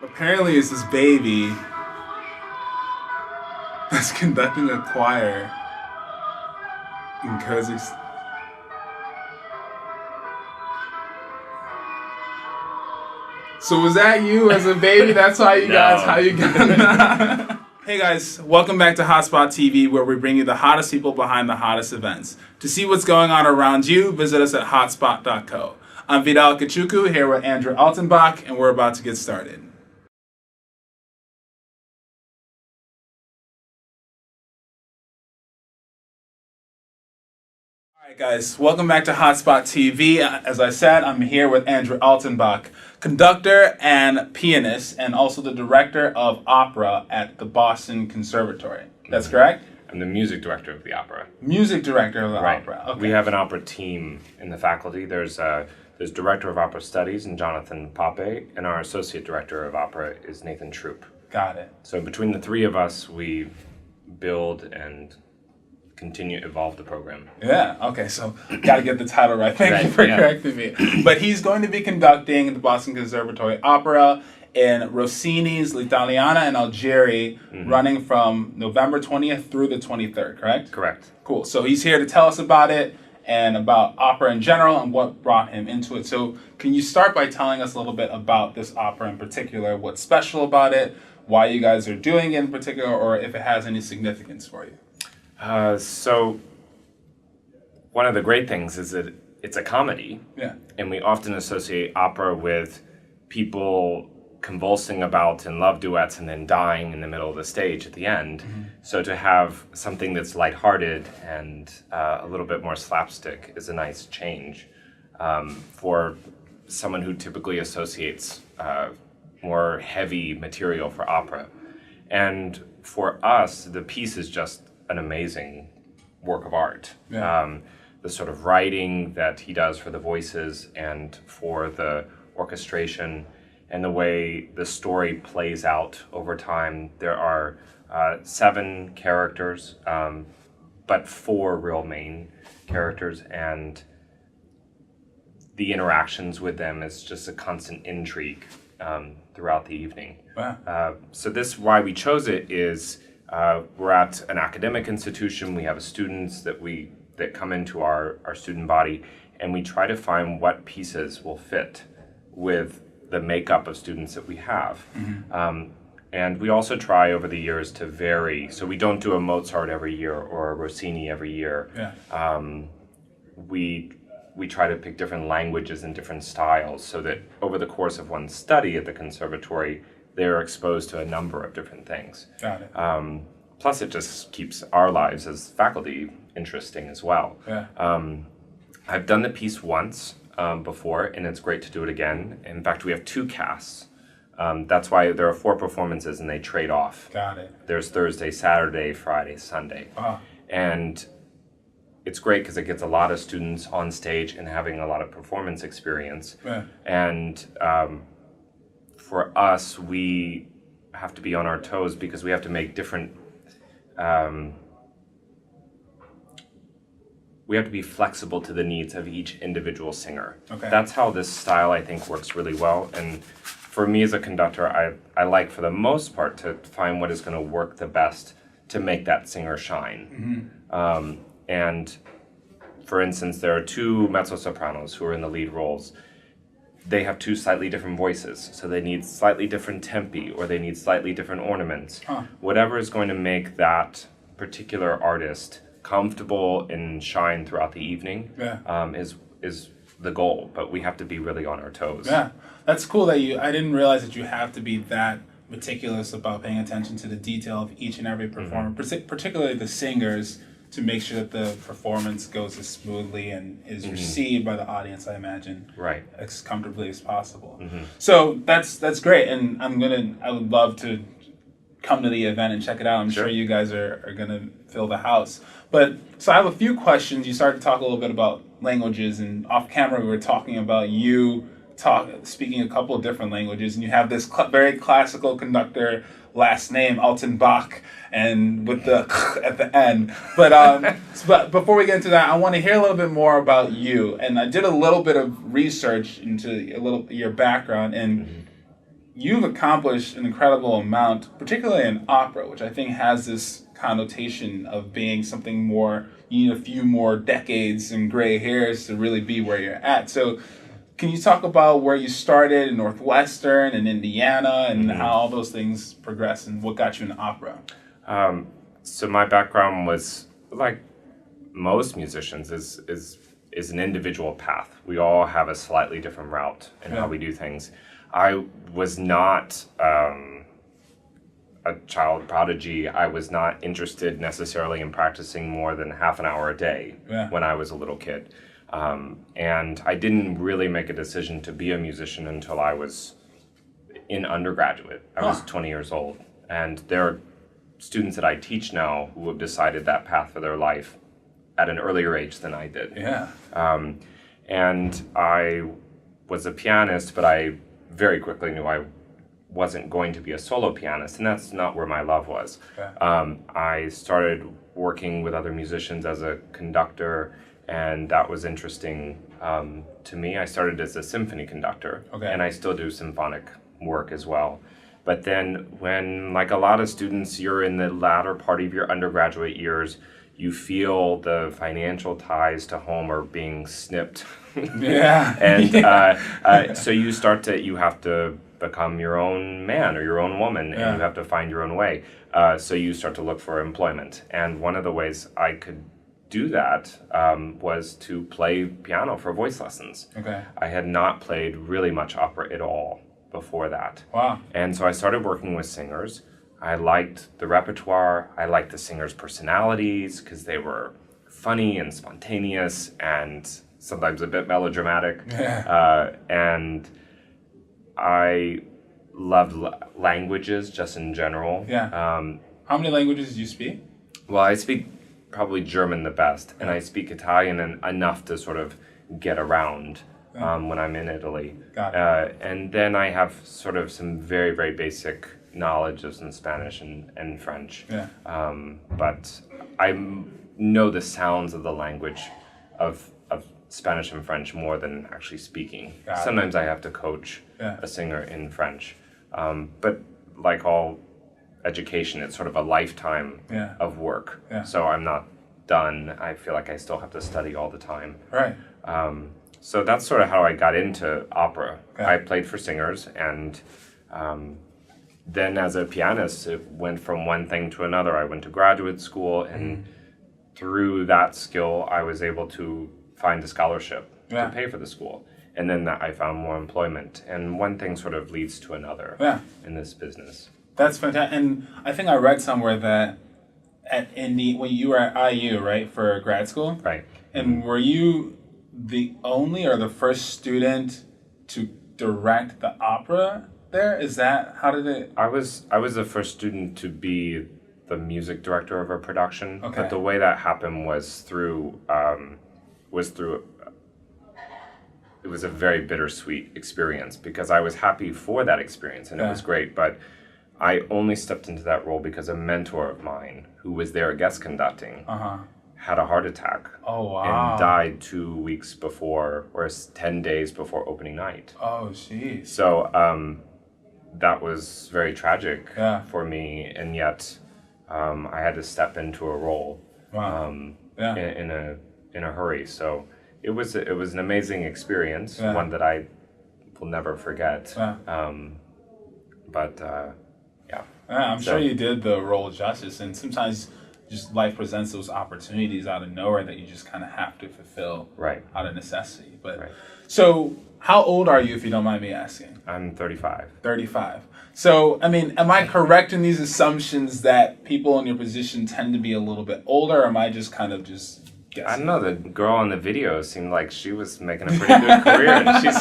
Apparently, it's this baby that's conducting a choir in Kazakhstan. So was that you as a baby? That's how you guys, how you got. Hey guys, welcome back to Hotspot TV, where we bring you the hottest people behind the hottest events. To see what's going on around you, visit us at hotspot.co. I'm Vidal Kachuku here with Andrew Altenbach, and we're about to get started. All right, guys, welcome back to Hotspot TV. As I said, I'm here with Andrew Altenbach, conductor and pianist, and also the director of opera at the Boston Conservatory. That's correct? I'm the music director of the opera. Music director of the opera. Okay. We have an opera team in the faculty. There's director of opera studies, and Jonathan Pape, and our associate director of opera is Nathan Troop. Got it. So between the three of us, we build and continue to evolve the program. Yeah, okay, so got to get the title right. Thank you for correcting me. But he's going to be conducting the Boston Conservatory Opera in Rossini's L'Italiana in Algeri, running from November 20th through the 23rd, correct? Correct. Cool, so he's here to tell us about it and about opera in general and what brought him into it. So can you start by telling us a little bit about this opera in particular, what's special about it, why you guys are doing it in particular, or if it has any significance for you? So one of the great things is that it's a comedy. Yeah. And we often associate opera with people convulsing about in love duets and then dying in the middle of the stage at the end. So to have something that's lighthearted and a little bit more slapstick is a nice change for someone who typically associates more heavy material for opera. And for us, the piece is just an amazing work of art. Yeah. The sort of writing that he does for the voices and for the orchestration and the way the story plays out over time. There are 7 characters, but 4 real main characters, and the interactions with them is just a constant intrigue throughout the evening. Wow. So this, why we chose it is we're at an academic institution. We have students that come into our student body, and we try to find what pieces will fit with the makeup of students that we have. And we also try over the years to vary. So we don't do a Mozart every year or a Rossini every year. Yeah. We try to pick different languages and different styles so that over the course of one study at the conservatory, they're exposed to a number of different things. Got it. Plus, it just keeps our lives as faculty interesting as well. Yeah. I've done the piece once before, and it's great to do it again. In fact, we have 2 casts. That's why there are 4 performances, and they trade off. Got it. There's Thursday, Saturday, Friday, Sunday. Wow. And it's great because it gets a lot of students on stage and having a lot of performance experience. Yeah. And for us, we have to be on our toes because we have to make different, we have to be flexible to the needs of each individual singer. Okay. That's how this style, I think, works really well. And for me as a conductor, I like, for the most part, to find what is going to work the best to make that singer shine. And for instance, there are 2 mezzo-sopranos who are in the lead roles. They have 2 slightly different voices, so they need slightly different tempi, or they need slightly different ornaments. Whatever is going to make that particular artist comfortable and shine throughout the evening is the goal, but we have to be really on our toes. Yeah, that's cool that I didn't realize that you have to be that meticulous about paying attention to the detail of each and every performer, particularly the singers, to make sure that the performance goes as smoothly and is received by the audience, I imagine, as comfortably as possible. So that's great, and I would love to come to the event and check it out. I'm sure you guys are gonna fill the house. But so I have a few questions. You started to talk a little bit about languages, and off camera we were talking about you speaking a couple of different languages, and you have this very classical conductor last name, Altenbach, and with the at the end. But before we get into that, I want to hear a little bit more about you. And I did a little bit of research into your background, and you've accomplished an incredible amount, particularly in opera, which I think has this connotation of being something more, you need a few more decades and gray hairs to really be where you're at. So can you talk about where you started in Northwestern and Indiana and how all those things progressed and what got you into opera? So my background was, like most musicians, is an individual path. We all have a slightly different route in how we do things. I was not a child prodigy. I was not interested necessarily in practicing more than half an hour a day when I was a little kid. And I didn't really make a decision to be a musician until I was in undergraduate. I was 20 years old. And there are students that I teach now who have decided that path for their life at an earlier age than I did. Yeah. And I was a pianist, but I very quickly knew I wasn't going to be a solo pianist, and that's not where my love was. Okay. I started working with other musicians as a conductor, and that was interesting to me. I started as a symphony conductor, and I still do symphonic work as well. But then when, like a lot of students, you're in the latter part of your undergraduate years, you feel the financial ties to home are being snipped. And so you have to become your own man or your own woman, and you have to find your own way. So you start to look for employment. And one of the ways I could do that was to play piano for voice lessons. Okay. I had not played really much opera at all before that. Wow. And so I started working with singers. I liked the repertoire. I liked the singers' personalities because they were funny and spontaneous and sometimes a bit melodramatic. And I loved languages just in general. How many languages do you speak? Well, I speak probably German the best, and I speak Italian enough to sort of get around when I'm in Italy. And then I have sort of some very, very basic knowledge of some Spanish and French. But I know the sounds of the language of Spanish and French more than actually speaking. Sometimes I have to coach a singer in French. But like all education, it's sort of a lifetime of work. So I'm not done. I feel like I still have to study all the time. Right. So that's sort of how I got into opera. I played for singers, and then as a pianist, it went from one thing to another. I went to graduate school, and through that skill, I was able to find a scholarship to pay for the school. And then I found more employment. And one thing sort of leads to another in this business. That's fantastic. And I think I read somewhere that when you were at IU, right, for grad school? Right. And were you the only or the first student to direct the opera there? Is that, how did it? I was the first student to be the music director of a production. But the way that happened was through it was a very bittersweet experience because I was happy for that experience and it was great, but I only stepped into that role because a mentor of mine who was there guest conducting had a heart attack and died 2 weeks before, or 10 days before opening night. Oh, jeez. So that was very tragic for me, and yet I had to step into a role in a hurry. So it was an amazing experience, one that I will never forget. I'm sure you did the role justice, and sometimes just life presents those opportunities out of nowhere that you just kind of have to fulfill out of necessity. But so, how old are you, if you don't mind me asking? I'm 35. 35. So, I mean, am I correct in these assumptions that people in your position tend to be a little bit older, or am I just kind of just guessing? I don't know. The girl on the video seemed like she was making a pretty good career, and she's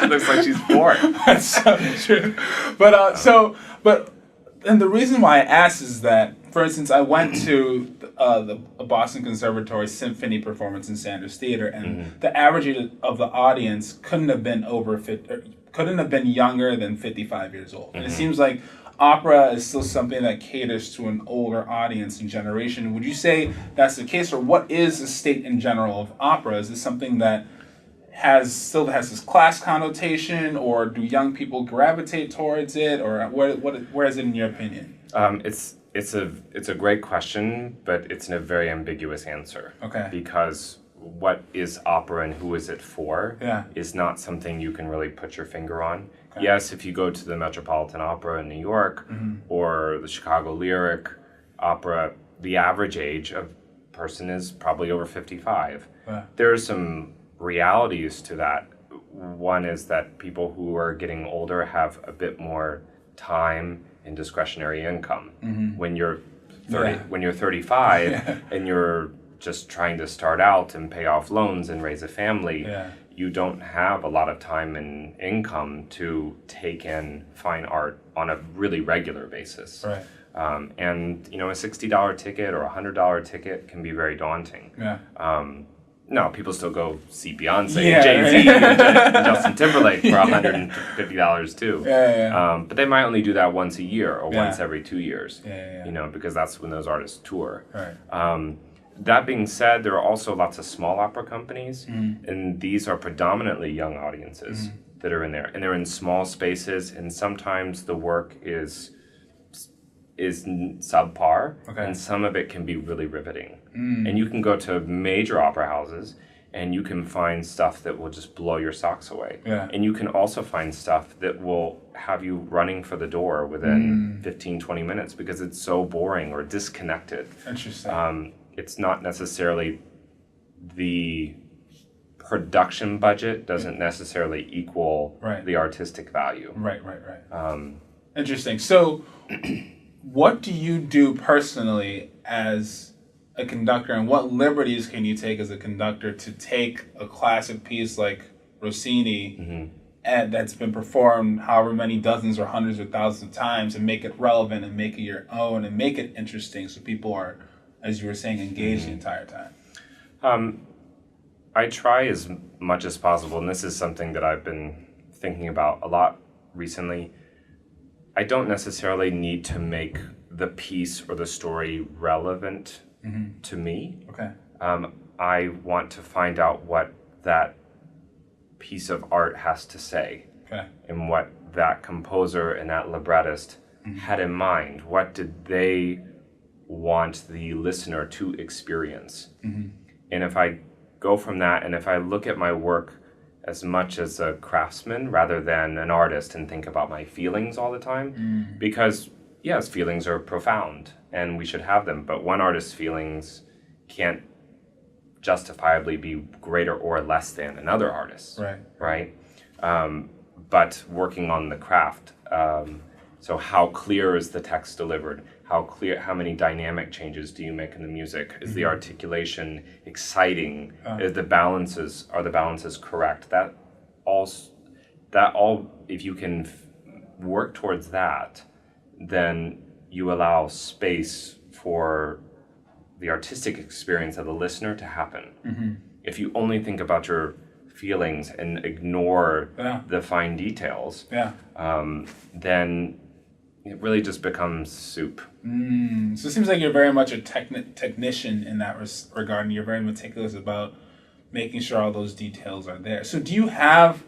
she looks like she's bored. That's so true. But and the reason why I asked is that, for instance, I went to the Boston Conservatory Symphony performance in Sanders Theater, and the average age of the audience couldn't have been younger than 55 years old. And it seems like opera is still something that caters to an older audience and generation. Would you say that's the case, or what is the state in general of opera? Is this something that still has this class connotation, or do young people gravitate towards it, or where is it in your opinion? It's a great question, but it's a very ambiguous answer. Okay. Because what is opera and who is it for is not something you can really put your finger on. Okay. Yes, if you go to the Metropolitan Opera in New York or the Chicago Lyric Opera, the average age of person is probably over 55. Yeah. There are some realities to that. One is that people who are getting older have a bit more time and discretionary income. When you're 35 and you're just trying to start out and pay off loans and raise a family, you don't have a lot of time and income to take in fine art on a really regular basis. Right. And a $60 ticket or $100 ticket can be very daunting. Yeah. No, people still go see Beyonce, Jay-Z, and Justin Timberlake for $150 too. But they might only do that once a year or once every 2 years. Because that's when those artists tour. Right. That being said, there are also lots of small opera companies, and these are predominantly young audiences that are in there, and they're in small spaces, and sometimes the work is subpar, and some of it can be really riveting. And you can go to major opera houses and you can find stuff that will just blow your socks away. And you can also find stuff that will have you running for the door within 15, 20 minutes because it's so boring or disconnected. Interesting. It's not necessarily the production budget doesn't necessarily equal the artistic value. Right. Interesting. So what do you do personally as a conductor, and what liberties can you take as a conductor to take a classic piece like Rossini and that's been performed however many dozens or hundreds or thousands of times and make it relevant and make it your own and make it interesting so people are, as you were saying, engaged the entire time? I try as much as possible, and this is something that I've been thinking about a lot recently. I don't necessarily need to make the piece or the story relevant to me. Okay. I want to find out what that piece of art has to say, and what that composer and that librettist had in mind. What did they want the listener to experience? And if I go from that, and if I look at my work as much as a craftsman rather than an artist and think about my feelings all the time, because yes, feelings are profound and we should have them, but one artist's feelings can't justifiably be greater or less than another artist's. Right? But working on the craft, so how clear is the text delivered? How many dynamic changes do you make in the music? Is the articulation exciting? Are the balances correct? That all, if you can work towards that, then you allow space for the artistic experience of the listener to happen. If you only think about your feelings and ignore the fine details, then it really just becomes soup. So it seems like you're very much a technician in that regard, and you're very meticulous about making sure all those details are there. So do you have,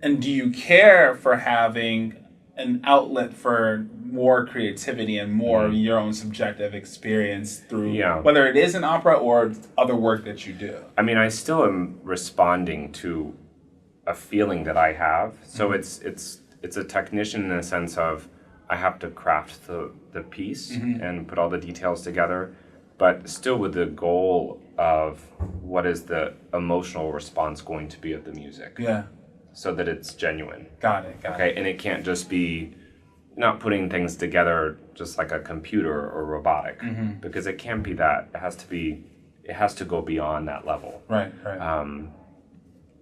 and do you care for having an outlet for more creativity and more of your own subjective experience through whether it is an opera or other work that you do? I mean, I still am responding to a feeling that I have. So it's a technician in the sense of I have to craft the piece and put all the details together, but still with the goal of what is the emotional response going to be of the music. So that it's genuine. Got it. Okay, and it can't just be not putting things together just like a computer or robotic, because it can't be that. It has to go beyond that level. Right.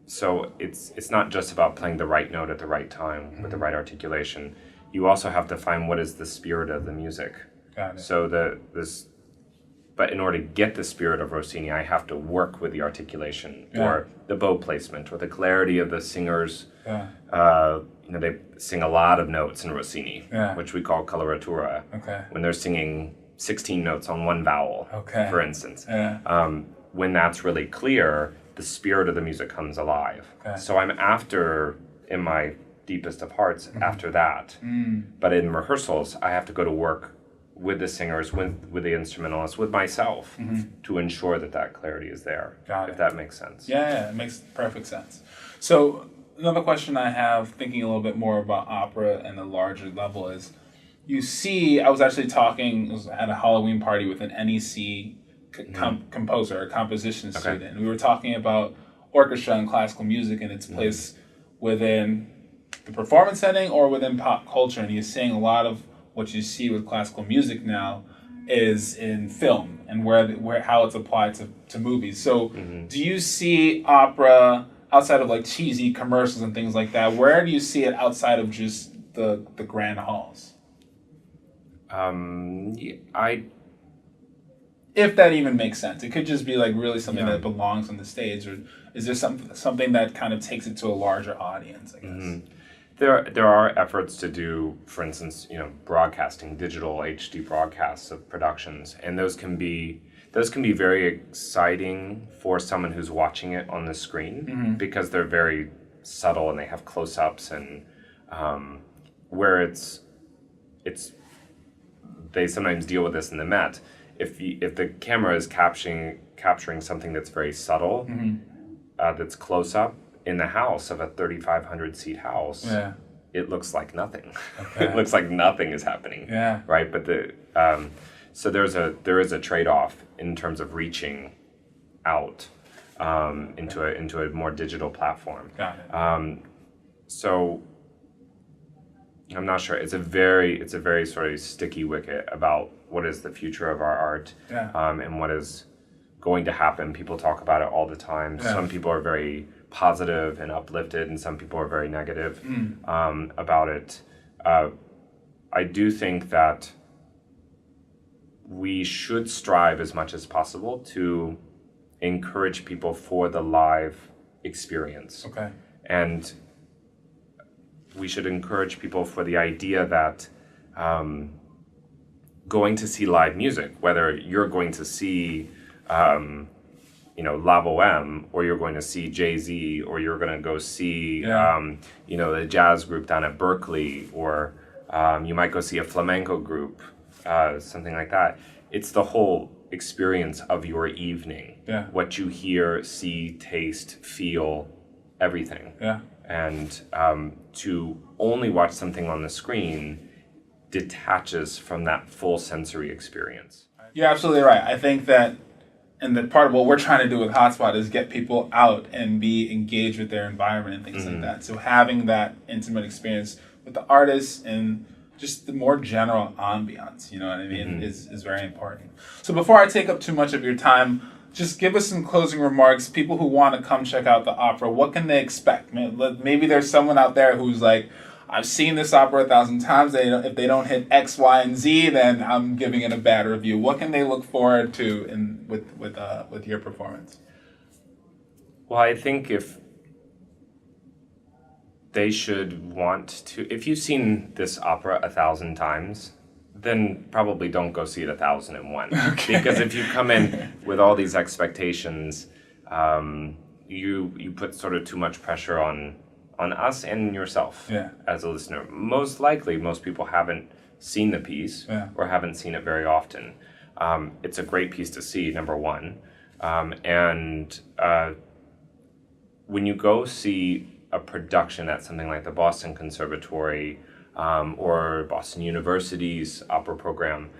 So it's not just about playing the right note at the right time with the right articulation. You also have to find what is the spirit of the music. Got it. So but in order to get the spirit of Rossini, I have to work with the articulation or the bow placement or the clarity of the singers. They sing a lot of notes in Rossini, which we call coloratura. When they're singing 16 notes on one vowel, for instance. When that's really clear, the spirit of the music comes alive. Okay. So I'm after, in my deepest of hearts, after that. But in rehearsals, I have to go to work with the singers, with the instrumentalists, with myself, to ensure that clarity is there. Got it. If that makes sense. Yeah, it makes perfect sense. So another question I have, thinking a little bit more about opera and the larger level, is you see, I was actually talking at a Halloween party with an NEC composer, a composition student. And we were talking about orchestra and classical music and its place within the performance setting or within pop culture. And he's saying a lot of what you see with classical music now is in film and where how it's applied to movies. So do you see opera outside of like cheesy commercials and things like that? Where do you see it outside of just the grand halls? If that even makes sense. It could just be like really something that belongs on the stage, or is there something that kind of takes it to a larger audience, I guess? There are efforts to do, for instance, broadcasting, digital HD broadcasts of productions, and those can be very exciting for someone who's watching it on the screen because they're very subtle and they have close-ups, and where they sometimes deal with this in the Met. If the camera is capturing something that's very subtle, that's close up in the house of a 3,500 seat house, it looks like nothing. Okay. It looks like nothing is happening. Yeah. Right. But so there is a trade-off in terms of reaching out into a more digital platform. Got it. So I'm not sure. It's a very sort of sticky wicket about what is the future of our art, and what is going to happen. People talk about it all the time. Yeah. Some people are very positive and uplifted, and some people are very negative about it. I do think that we should strive as much as possible to encourage people for the live experience. Okay. And we should encourage people for the idea that going to see live music, whether you're going to see, La Boheme, or you're going to see Jay-Z, or you're going to go see, the jazz group down at Berkeley, or you might go see a flamenco group, something like that. It's the whole experience of your evening. Yeah. What you hear, see, taste, feel, everything. Yeah. And to only watch something on the screen detaches from that full sensory experience. You're absolutely right. I think that, and that part of what we're trying to do with Hotspot is get people out and be engaged with their environment and things like that. So having that intimate experience with the artists and just the more general ambiance, you know what I mean, is very important. So before I take up too much of your time, just give us some closing remarks. People who want to come check out the opera, what can they expect? Maybe there's someone out there who's like, I've seen this opera 1,000 times. If they don't hit X, Y, and Z, then I'm giving it a bad review. What can they look forward to with your performance? Well, I think if they should want to, if you've seen this opera 1,000 times, then probably don't go see it 1,001. Okay. Because if you come in with all these expectations, you put sort of too much pressure on us and yourself as a listener. Most likely, most people haven't seen the piece or haven't seen it very often. It's a great piece to see, number one. And when you go see a production at something like the Boston Conservatory or Boston University's opera program,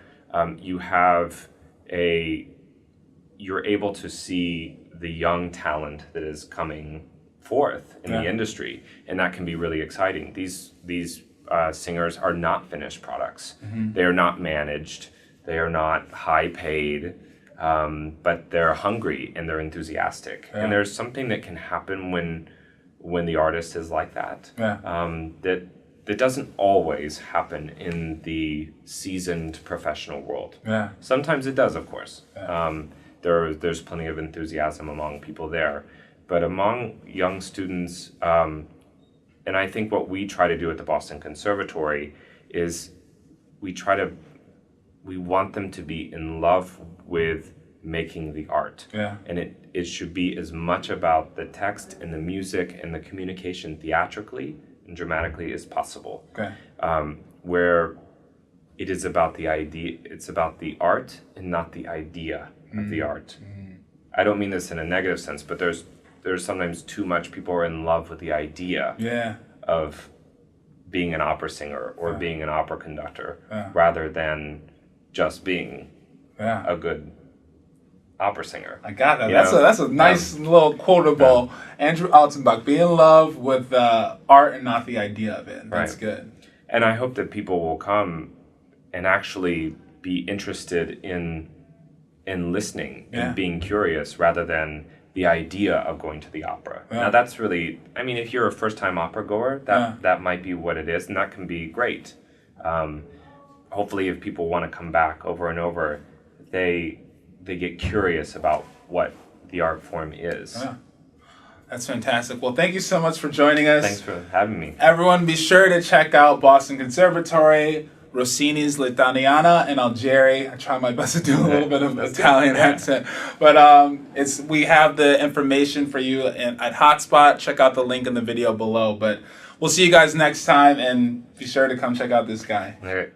you're able to see the young talent that is coming forth in the industry, and that can be really exciting. These singers are not finished products. They are not managed. They are not high paid, but they're hungry and they're enthusiastic. And there's something that can happen when the artist is like that. That doesn't always happen in the seasoned professional world. Sometimes it does, of course. There's plenty of enthusiasm among people there. But among young students, and I think what we try to do at the Boston Conservatory is we want them to be in love with making the art. Yeah. And it should be as much about the text and the music and the communication theatrically and dramatically as possible. Okay. Where it is about the idea, it's about the art and not the idea of the art. I don't mean this in a negative sense, but there's sometimes too much people are in love with the idea of being an opera singer or being an opera conductor rather than just being a good opera singer. I got that. That's a nice little quotable. Andrew Altenbach, be in love with the art and not the idea of it. That's good. And I hope that people will come and actually be interested in listening and being curious rather than the idea of going to the opera. Now that's really, I mean, if you're a first-time opera goer, that might be what it is, and that can be great. Hopefully if people want to come back over and over, they get curious about what the art form is. That's fantastic. Well, thank you so much for joining us. Thanks for having me. Everyone, be sure to check out Boston Conservatory, Rossini's L'Italiana, and Algeri. I try my best to do a little bit of Italian accent. But we have the information for you at Hotspot. Check out the link in the video below. But we'll see you guys next time, and be sure to come check out this guy. All right.